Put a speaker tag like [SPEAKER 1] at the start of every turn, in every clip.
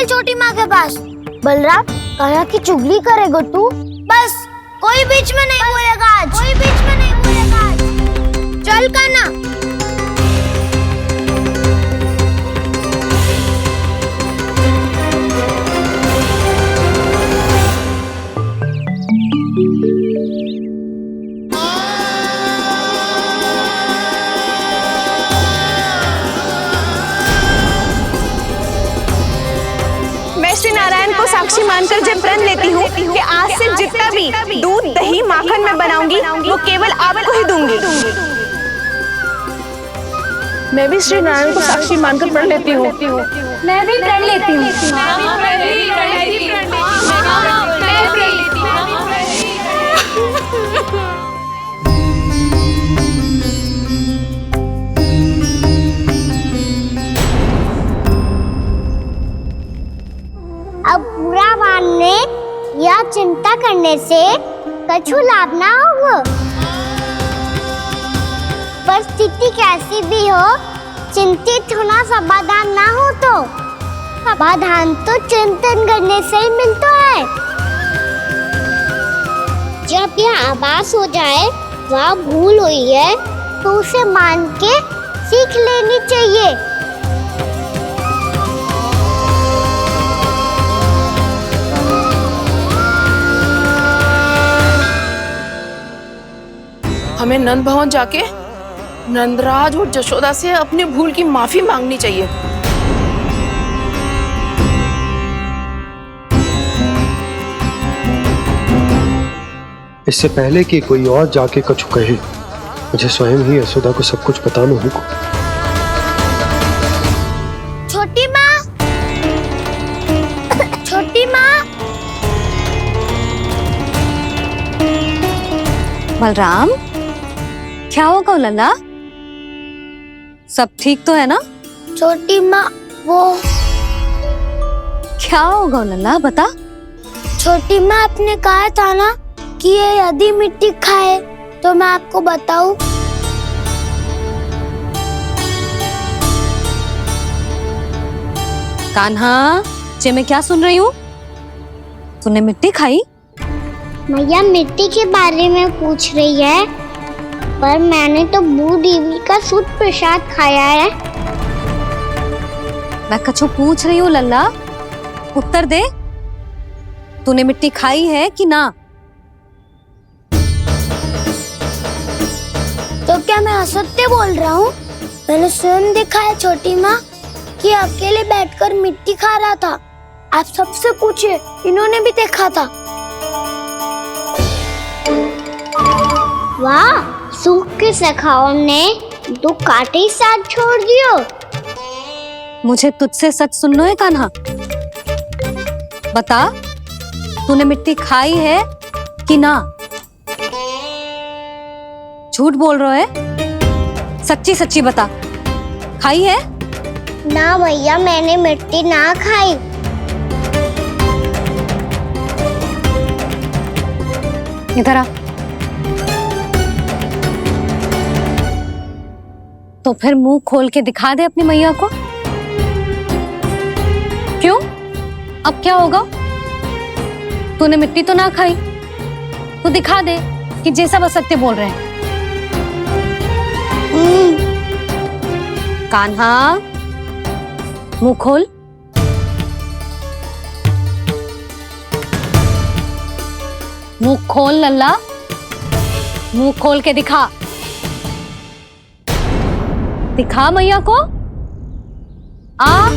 [SPEAKER 1] चल छोटी माँ के पास। बलराम, कान्हा की चुगली करेगा तू? बस, कोई बीच में नहीं बोलेगा आज। कोई बीच में नहीं बोलेगा आज। चल कान्हा।
[SPEAKER 2] मैं श्री नारायण को साक्षी मानकर जब प्रण लेती हूँ कि आज से जितना भी दूध दही माखन मैं बनाऊंगी वो केवल आपको ही दूंगी।
[SPEAKER 3] मैं भी श्री नारायण को साक्षी मानकर प्रण लेती हूँ।
[SPEAKER 1] मैं भी प्रण लेती हूँ। अब बुरा मानने या चिंता करने से कछु लाभ ना होगा। परिस्थिति कैसी भी हो, चिंतित होना समाधान ना हो तो समाधान तो चिंतन करने से ही मिलता है। जब यह आभास हो जाए वह भूल हुई है तो उसे मान के सीख लेनी चाहिए।
[SPEAKER 3] हमें नंद भवन जाके नंदराज और जशोदा से अपनी भूल की माफी मांगनी चाहिए।
[SPEAKER 4] इससे पहले कि कोई और जाके कछु कहे, मुझे स्वयं ही यशोदा को सब कुछ बताना होगा।
[SPEAKER 1] छोटी माँ, छोटी माँ।
[SPEAKER 5] बलराम, क्या होगा लल्ला? सब ठीक तो है ना?
[SPEAKER 1] छोटी माँ, वो
[SPEAKER 5] क्या होगा लल्ला, बता।
[SPEAKER 1] छोटी माँ, आपने कहा था ना कि ये यदि मिट्टी खाए तो मैं आपको बताऊं।
[SPEAKER 5] कान्हा, जे मैं क्या सुन रही हूँ? तूने मिट्टी खाई?
[SPEAKER 1] मैया मिट्टी के बारे में पूछ रही है, पर मैंने तो भू देवी का शुद्ध प्रसाद खाया है।
[SPEAKER 5] मैं कछु पूछ रही हूँ लल्ला, उत्तर दे। तूने मिट्टी खाई है कि ना?
[SPEAKER 1] तो क्या मैं असत्य बोल रहा हूँ? मैंने स्वयं देखा है छोटी माँ कि अकेले बैठकर मिट्टी खा रहा था। आप सबसे पूछिए, इन्होंने भी देखा था। वाह, सूख के सखाओं ने दो कांटे ही साथ छोड़ दियो।
[SPEAKER 5] मुझे तुझसे सच सुनना है कान्हा। बता, तूने मिट्टी खाई है कि ना? झूठ बोल रहा है, सच्ची सच्ची बता, खाई है?
[SPEAKER 1] ना भैया, मैंने मिट्टी ना खाई।
[SPEAKER 5] इधर आ। तो फिर मुंह खोल के दिखा दे अपनी मैया को। क्यों? अब क्या होगा? तूने मिट्टी तो ना खाई, तो दिखा दे कि जैसा वो सत्य बोल रहे हैं। कान्हा, मुंह खोल। मुंह खोल लल्ला, मुंह खोल के दिखा। दिखा मैया को। आ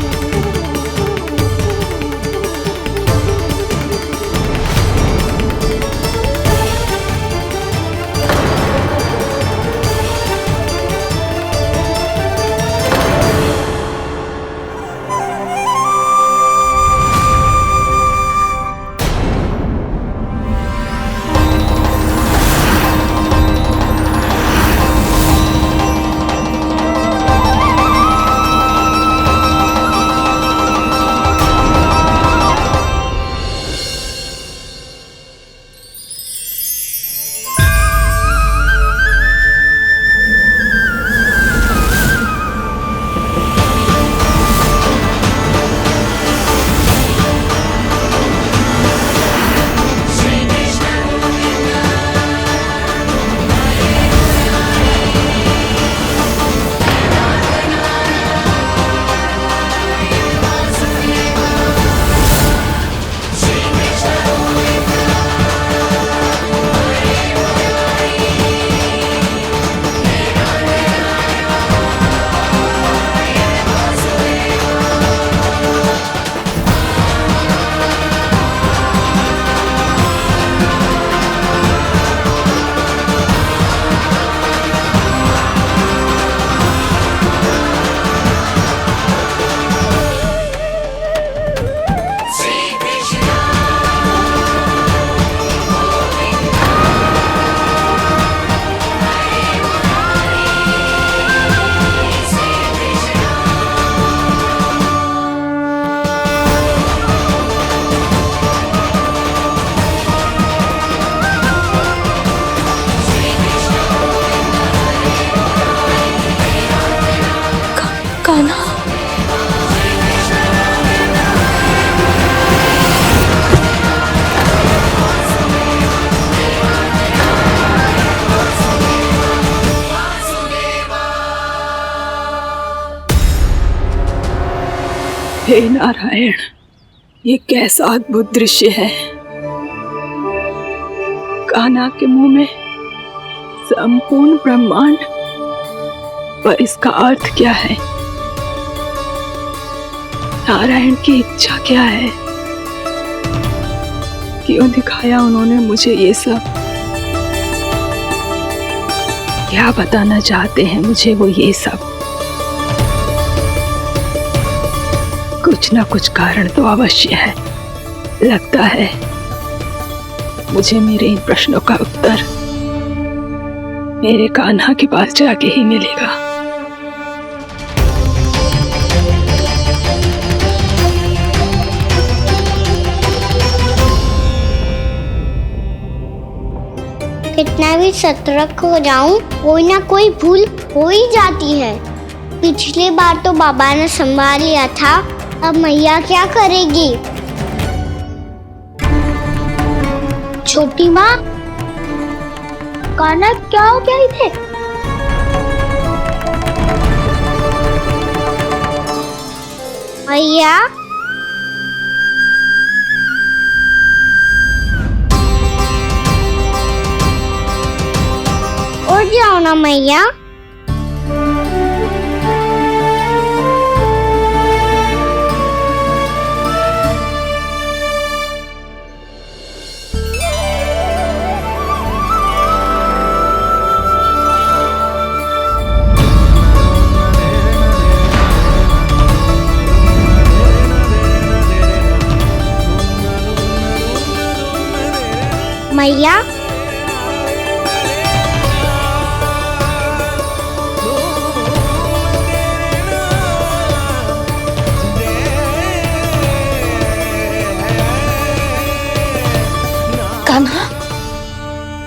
[SPEAKER 6] हे नारायण, ये कैसा अद्भुत दृश्य है। कान्हा के मुंह में संपूर्ण ब्रह्मांड, पर इसका अर्थ क्या है? नारायण की इच्छा क्या है? क्यों दिखाया उन्होंने मुझे ये सब? क्या बताना चाहते हैं मुझे वो ये सब? कुछ ना कुछ कारण तो अवश्य है। लगता है मुझे मेरे इन प्रश्नों का उत्तर मेरे कान्हा के पास जाके ही मिलेगा।
[SPEAKER 1] कितना भी सतर्क हो जाऊं, कोई ना कोई भूल हो ही जाती है। पिछली बार तो बाबा ने संभाल लिया था, अब मैया क्या करेगी? छोटी माँ, कान्हा क्या हो गया इधर? मैया, उठ जाओ ना मैया। मैया,
[SPEAKER 3] कान्हा,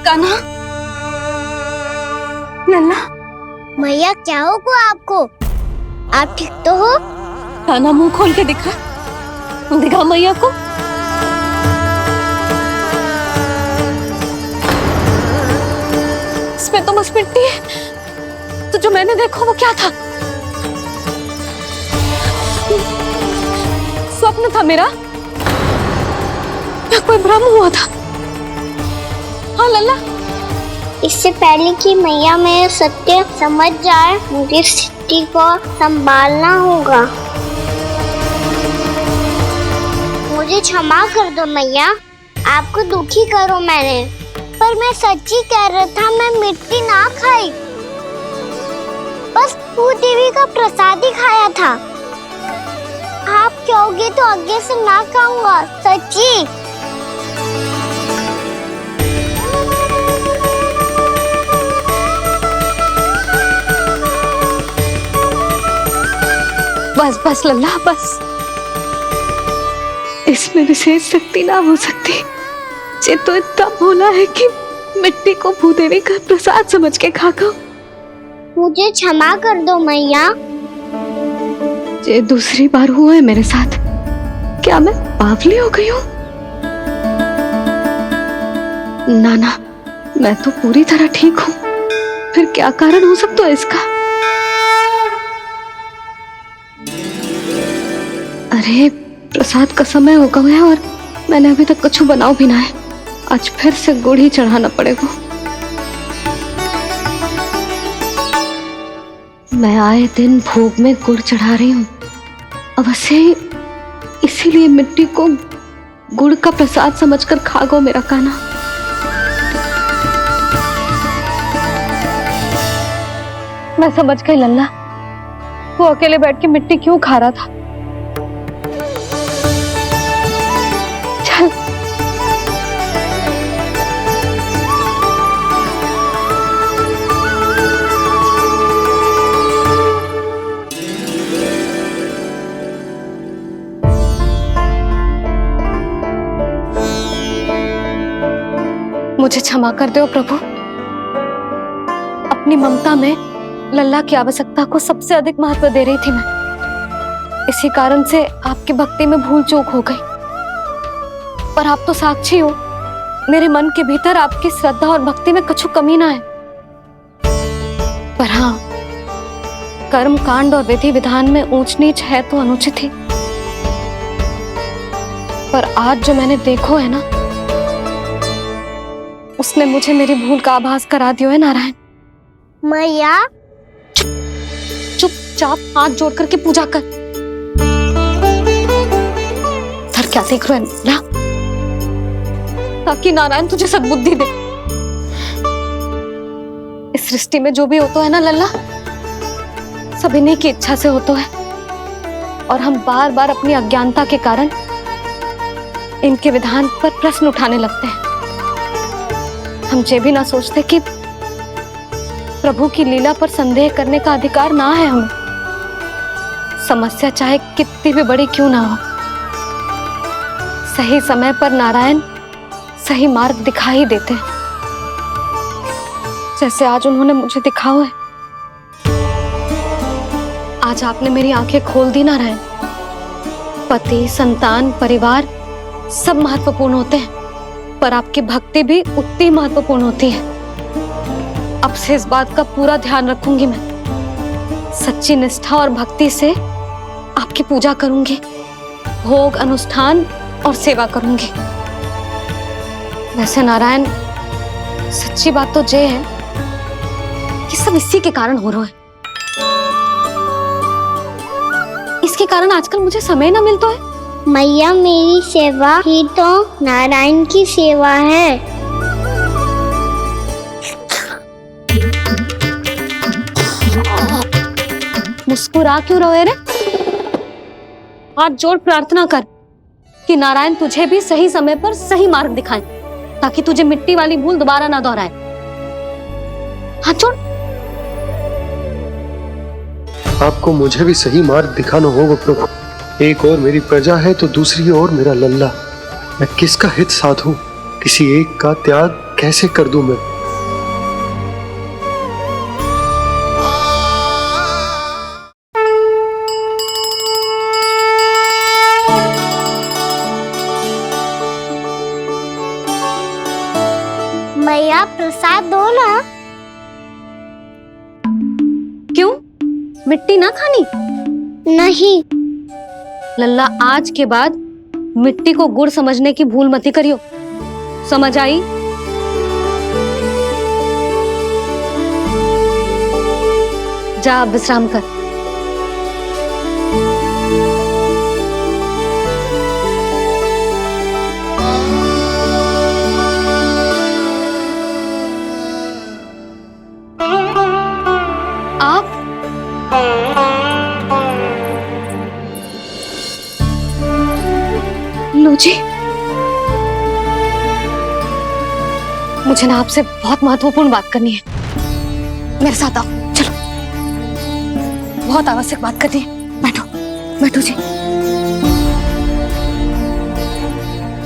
[SPEAKER 3] कान्हा, लल्ला,
[SPEAKER 1] मैया क्या होगा आपको? आप ठीक तो हो?
[SPEAKER 5] कान्हा मुंह खोल के दिखा, दिखा मैया को। इसमें तो बस मिट्टी है, तो जो मैंने देखा वो क्या था? स्वप्न था मेरा या कोई भ्रम हुआ था? हाँ लल्ला,
[SPEAKER 1] इससे पहले कि मैया मेरे सत्य समझ जाए, मुझे स्थिति को संभालना होगा। मुझे क्षमा कर दो मैया, आपको दुखी करो मैंने, पर मैं सच्ची कह रहा था, मैं मिट्टी ना खाई, बस भूदेवी का प्रसाद ही खाया था। आप कहोगे तो आगे से ना खाऊंगा, सच्ची।
[SPEAKER 5] बस बस लल्ला बस, इसमें विशेष शक्ति ना हो सकती। ये तो इतना भोला है कि मिट्टी को भूदेवी का प्रसाद समझ के खा गया।
[SPEAKER 1] मुझे क्षमा कर दो मैया।
[SPEAKER 5] ये दूसरी बार हुआ है मेरे साथ। क्या मैं बावली हो गई हूँ? ना ना, मैं तो पूरी तरह ठीक हूँ। फिर क्या कारण हो सकता है इसका? अरे प्रसाद का समय हो गया है और मैंने अभी तक कुछ बनाओ भी ना है। आज फिर से गुड़ ही चढ़ाना पड़ेगा। मैं आए दिन भोग में गुड़ चढ़ा रही हूँ, अवश्य ही इसीलिए मिट्टी को गुड़ का प्रसाद समझकर खा गो मेरा कान्हा। मैं समझ गई लल्ला, वो अकेले बैठ के मिट्टी क्यों खा रहा था। चल मुझे क्षमा कर दो प्रभु। अपनी ममता में लल्ला की आवश्यकता को सबसे अधिक महत्व दे रही थी मैं। इसी कारण से आपकी भक्ति में भूल चूक हो गई। पर आप तो साक्षी हो, मेरे मन के भीतर आपकी श्रद्धा और भक्ति में कछु कमी ना है। पर हाँ, कर्म कांड और विधि विधान में ऊंच नीच है तो अनुचित ही। पर आज जो मैंने देखो है ना, उसने मुझे मेरी भूल का आभास करा दियो है नारायण।
[SPEAKER 1] मैया
[SPEAKER 5] चुपचाप हाथ जोड़ करके पूजा कर। इधर क्या देख रहे हैं ना, ताकि नारायण तुझे सद्बुद्धि दे। इस सृष्टि में जो भी होता है ना लल्ला, सब इन्हीं की इच्छा से होता है, और हम बार बार अपनी अज्ञानता के कारण इनके विधान पर प्रश्न उठाने लगते हैं। हम ये भी ना सोचते कि प्रभु की लीला पर संदेह करने का अधिकार ना है हमें। समस्या चाहे कितनी भी बड़ी क्यों ना हो, सही समय पर नारायण सही मार्ग दिखा ही देते हैं, जैसे आज उन्होंने मुझे दिखाओ है। आज आपने मेरी आंखें खोल दी नारायण। पति, संतान, परिवार सब महत्वपूर्ण होते हैं, पर आपकी भक्ति भी उतनी महत्वपूर्ण होती है। अब से इस बात का पूरा ध्यान रखूंगी मैं। सच्ची निष्ठा और भक्ति से आपकी पूजा करूंगी, भोग, अनुष्ठान और सेवा करूंगी। वैसे नारायण, सच्ची बात तो ये है कि सब इसी के कारण हो रहा है। इसके कारण आजकल मुझे समय ना मिलता है।
[SPEAKER 1] मैया, मेरी सेवा ही तो नारायण की सेवा है।
[SPEAKER 5] मुस्कुरा क्यों रहे रे? हाथ जोड़ प्रार्थना कर कि नारायण तुझे भी सही समय पर सही मार्ग दिखाएं, ताकि तुझे मिट्टी वाली भूल दोबारा ना दोहराए। हाथ जोड़।
[SPEAKER 4] आपको मुझे भी सही मार्ग दिखाना होगा प्रभु। एक और मेरी प्रजा है तो दूसरी ओर मेरा लल्ला। मैं किसका हित साधूं? किसी एक का त्याग कैसे कर दूं मैं?
[SPEAKER 1] मैया, प्रसाद दो ना।
[SPEAKER 5] क्यों? मिट्टी ना खानी?
[SPEAKER 1] नहीं।
[SPEAKER 5] लल्ला, आज के बाद मिट्टी को गुड़ समझने की भूल मत करियो। समझ आई? जा अब विश्राम कर। आप लो जी, मुझे ना आपसे बहुत महत्वपूर्ण बात करनी है। मेरे साथ आओ, चलो। बहुत आवश्यक बात करनी है। बैठो, बैठो जी।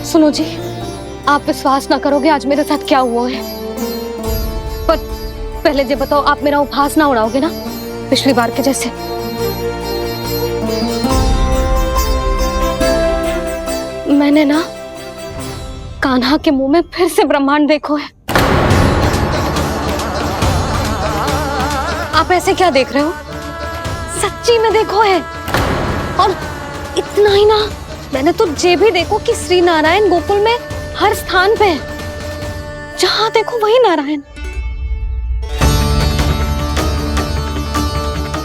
[SPEAKER 5] सुनो जी, आप विश्वास ना करोगे आज मेरे साथ क्या हुआ है। पर पहले ये बताओ, आप मेरा उपहास ना उड़ाओगे ना पिछली बार के जैसे? मैंने ना कान्हा के मुंह में फिर से ब्रह्मांड देखो है। आप ऐसे क्या देख रहे हो? सच्ची में देखो है। और इतना ही ना, मैंने तो ये भी देखो कि श्री नारायण गोकुल में हर स्थान पे है। जहां देखो वही नारायण।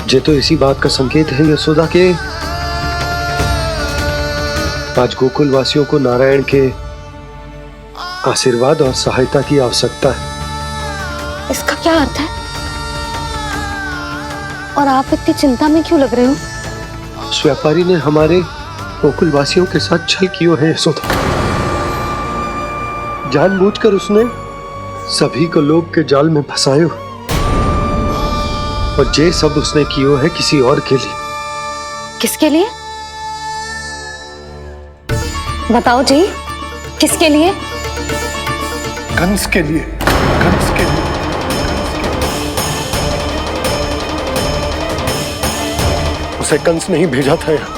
[SPEAKER 4] ये तो इसी बात का संकेत है यशोदा के आज गोकुल वासियों को नारायण के आशीर्वाद और सहायता की आवश्यकता है।
[SPEAKER 5] इसका क्या अर्थ है? और आप इतनी चिंता में क्यों लग रहे हो?
[SPEAKER 4] उस व्यापारी ने हमारे गोकुल वासियों के साथ छल किया है यशोदा। जानबूझकर उसने सभी को लोभ के जाल में फंसायो, और ये सब उसने किया है किसी और के लिए।
[SPEAKER 5] किसके लिए? बताओ जी, किसके लिए?
[SPEAKER 4] कंस के लिए। कंस के लिए। उसे कंस नहीं भेजा था यहाँ।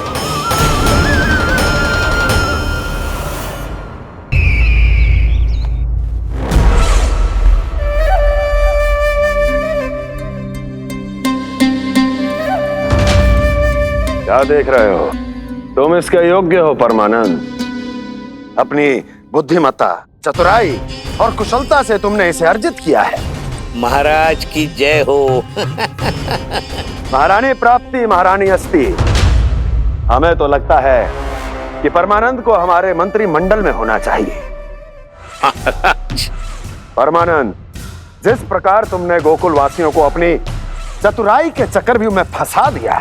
[SPEAKER 7] क्या देख रहे हो? तुम इसके योग्य हो परमानंद। अपनी बुद्धिमत्ता, चतुराई और कुशलता से तुमने इसे अर्जित किया है।
[SPEAKER 8] महाराज की जय हो।
[SPEAKER 7] महारानी प्राप्ति महारानी अस्ति। हमें तो लगता है कि परमानंद को हमारे मंत्रिमंडल में होना चाहिए। परमानंद, जिस प्रकार तुमने गोकुल वासियों को अपनी चतुराई के चक्रव्यूह में फंसा दिया,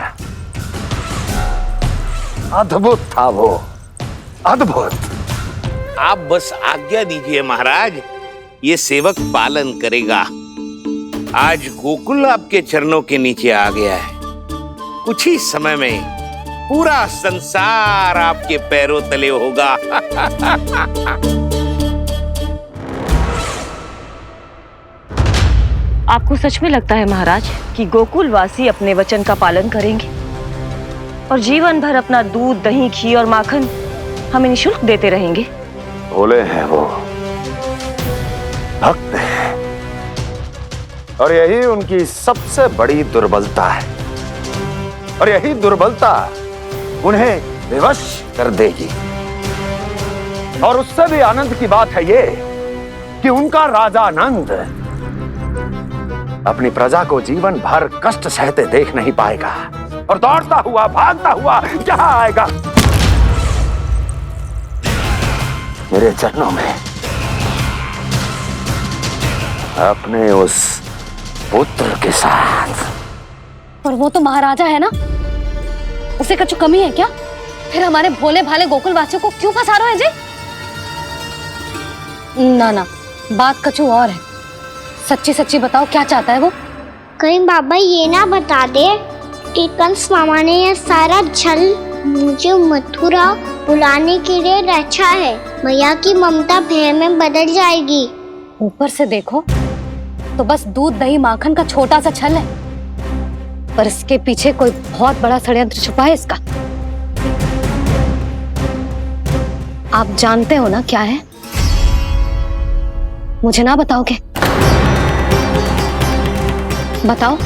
[SPEAKER 7] अद्भुत था वो, अद्भुत।
[SPEAKER 8] आप बस आज्ञा दीजिए महाराज, ये सेवक पालन करेगा। आज गोकुल आपके चरणों के नीचे आ गया है। कुछ ही समय में पूरा संसार आपके पैरों तले होगा।
[SPEAKER 9] आपको सच में लगता है महाराज कि गोकुलवासी अपने वचन का पालन करेंगे और जीवन भर अपना दूध, दही, घी और माखन हमें निःशुल्क देते रहेंगे?
[SPEAKER 7] भोले हैं वो, भक्त हैं, और यही उनकी सबसे बड़ी दुर्बलता है। और यही दुर्बलता उन्हें विवश कर देगी। और उससे भी आनंद की बात है ये कि उनका राजा नंद अपनी प्रजा को जीवन भर कष्ट सहते देख नहीं पाएगा और दौड़ता हुआ, भागता हुआ यहाँ आएगा मेरे चरणों में, अपने उस पुत्र के साथ।
[SPEAKER 5] पर वो तो महाराजा है ना, उसे कुछ कमी है क्या? फिर हमारे भोले भाले गोकुल वासियों को क्यों फंसा रहे हैं जी? ना ना, बात कछु और है। सच्ची सच्ची बताओ, क्या चाहता है वो?
[SPEAKER 1] कहीं बाबा ये ना बता दे कि कंस मामा ने यह सारा छल मुझे मथुरा बुलाने के लिए रचा है। मैया की ममता भय में बदल जाएगी।
[SPEAKER 5] ऊपर से देखो तो बस दूध, दही, माखन का छोटा सा छल है, पर इसके पीछे कोई बहुत बड़ा षड्यंत्र छुपा है इसका। आप जानते हो ना क्या है? मुझे ना बताओगे? बताओ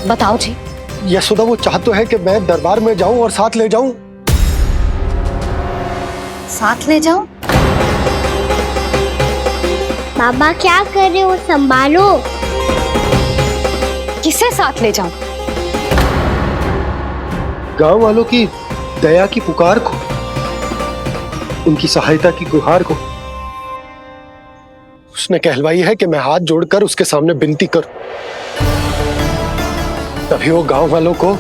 [SPEAKER 5] बताओ जी।
[SPEAKER 4] यशोदा, वो चाह तो है कि मैं दरबार में जाऊं और साथ ले जाऊं।
[SPEAKER 5] साथ ले जाओ?
[SPEAKER 1] बाबा क्या कर रहे हो, संभालो।
[SPEAKER 5] किसे साथ ले जाऊं?
[SPEAKER 4] गांव वालों की दया की पुकार को, उनकी सहायता की गुहार को। उसने कहलवाई है कि मैं हाथ जोड़कर उसके सामने विनती करूं, तभी वो गांव वालों को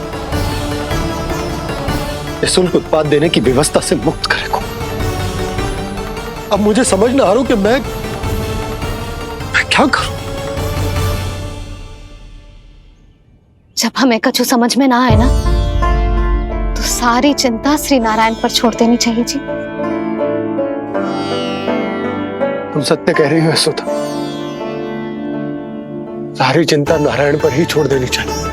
[SPEAKER 4] निःशुल्क उत्पाद देने की व्यवस्था से मुक्त करेगा। अब मुझे समझ ना आ रहा कि मैं क्या करूं।
[SPEAKER 5] जब हमें कछु समझ में ना आए ना, तो सारी चिंता श्री नारायण पर छोड़ देनी चाहिए जी।
[SPEAKER 4] तुम सत्य कह रही हो यशोदा, सारी चिंता नारायण पर ही छोड़ देनी चाहिए।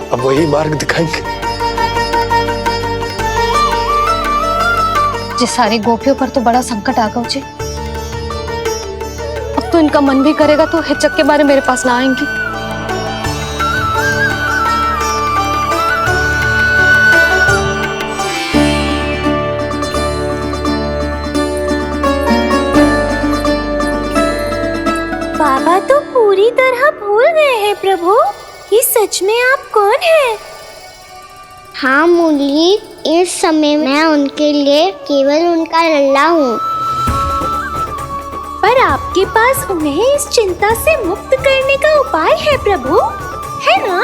[SPEAKER 4] अब वही मार्ग दिखाएंगे।
[SPEAKER 5] जिस सारी गोपियों पर तो बड़ा संकट आ गया जी। अब तो इनका मन भी करेगा तो हिचक के बारे मेरे पास ना आएंगी।
[SPEAKER 1] बाबा तो पूरी तरह भूल गए हैं प्रभु, ये सच में आप कौन हैं? हाँ मुरली, इस समय मैं उनके लिए केवल उनका लल्ला हूँ। पर आपके पास उन्हें इस चिंता से मुक्त करने का उपाय है प्रभु, है ना?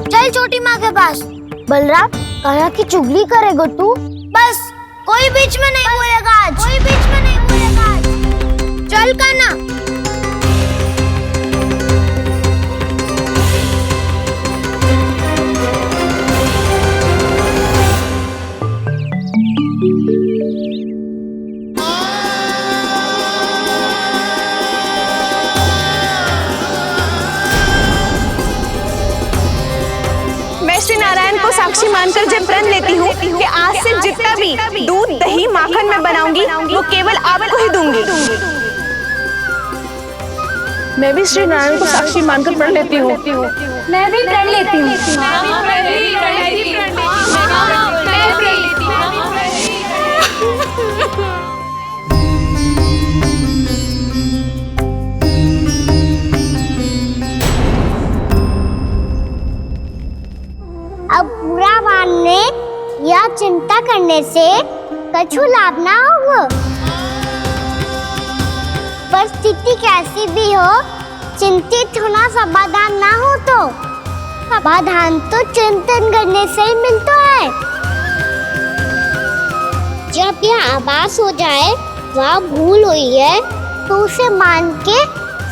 [SPEAKER 1] चल छोटी माँ के पास। बलराम, कहा की चुगली करेगा तू? बस कोई बीच में नहीं बोलेगा आज, कोई बीच में नहीं बोलेगा आज। चल कान्हा।
[SPEAKER 2] मैं श्री नारायण को साक्षी मानकर जब प्रण लेती हूँ कि आज से जितना भी दूध, दही, माखन मैं में बनाऊंगी वो केवल आपको ही दूंगी।
[SPEAKER 3] मैं भी श्री नारायण को साक्षी मानकर प्रण लेती हूँ।
[SPEAKER 5] मैं भी प्रण लेती हूँ।
[SPEAKER 1] अब बुरा मानने या चिंता करने से कछु लाभ ना होगा। परिस्थिति कैसी भी हो, चिंतित होना समाधान ना हो तो समाधान तो चिंतन करने से ही मिलता है। जब यह आभास हो जाए वह भूल हुई है तो उसे मान के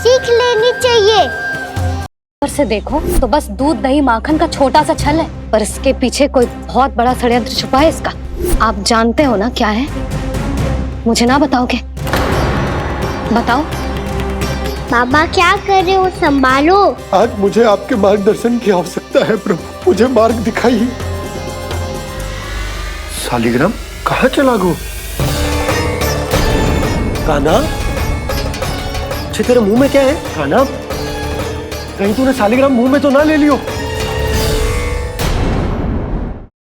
[SPEAKER 1] सीख लेनी चाहिए।
[SPEAKER 5] ऊपर से देखो तो बस दूध दही माखन का छोटा सा छल है, पर इसके पीछे कोई बहुत बड़ा षड्यंत्र छुपा है इसका। आप जानते हो ना क्या है? मुझे ना बताओगे? बताओ।
[SPEAKER 1] बाबा क्या कर रहे हो, संभालो।
[SPEAKER 4] आज मुझे आपके मार्गदर्शन की आवश्यकता है प्रभु, मुझे मार्ग दिखाइए। सालिग्राम कहाँ चला गो? कान्हा, तेरे मुंह में क्या है? कान्हा, कहीं तूने सालिग्राम मुंह में तो ना ले लियो?